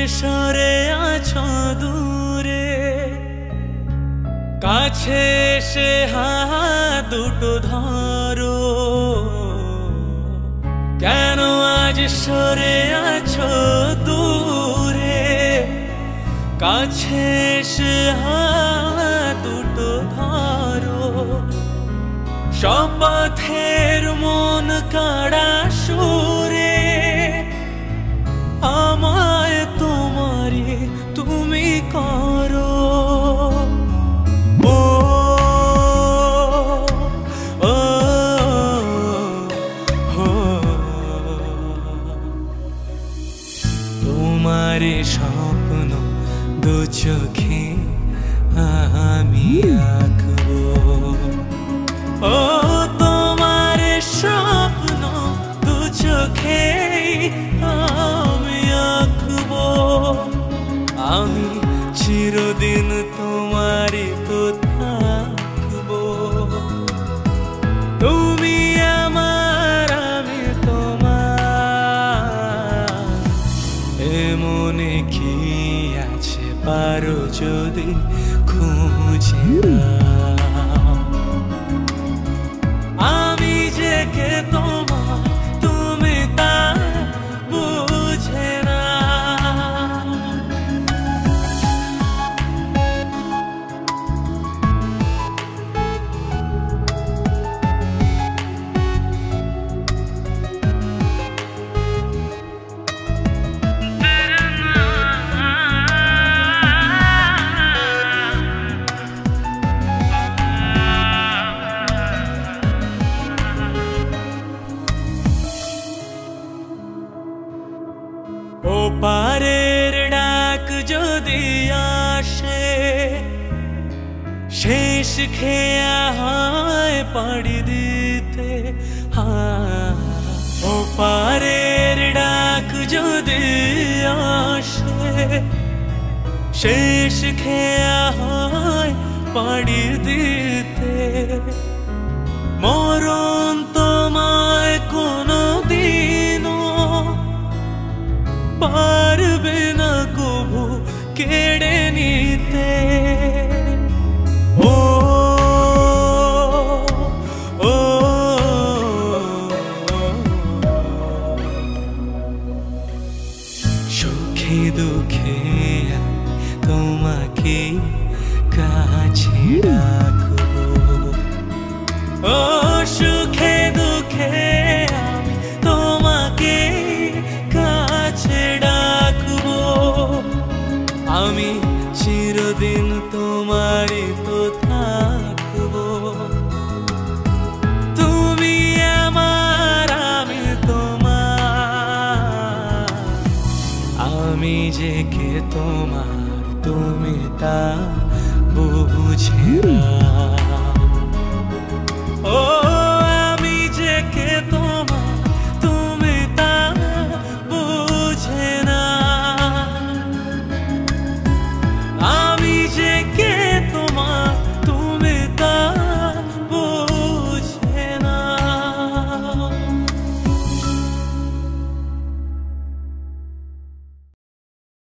সরে আছো দূরে, কাছে এসে হাত দুটো ধরো। কেন আজ সরে আছো দূরে, কাছে এসে হাত দুটো ধরো। সব পথের মন কাড়া সুরে আমায় তোমারে তুমি করো। ও ও ও তোমারে স্বপ্ন দু চোখে আমি আঁকবো। ও তোমার স্বপ্ন দু চোখে আমি আঁকবো। আমি চিরদিন তোমারই তো থাকবো। তুমি আমার আমি তোমার, এমনে কি আছে পারো যদি খুঁজে নাও। আমি যে কে তোমার তুমি তা বুঝে না। ও পারের ডাক যদি আসে, শেষ খেয়া হয় পাড়ি দিতে। ও পারের ডাক যদি আসে, শেষ খেয়া হয় পাড়ি দিতে। মরণ তোমায় কোনো দিনও পারবে না কবু কেড়ে নিতে। ও ও সুখে দুঃখে তোমাকে কাছে রাখবো। ও সুখে দুঃখে তোমাকে কাছে ডাকবো। আমি চিরদিন তোমারই তো থাকবো। তুমি আমার আমি তোমার, আমি যে কে তোমার তুমি তা বুঝে না।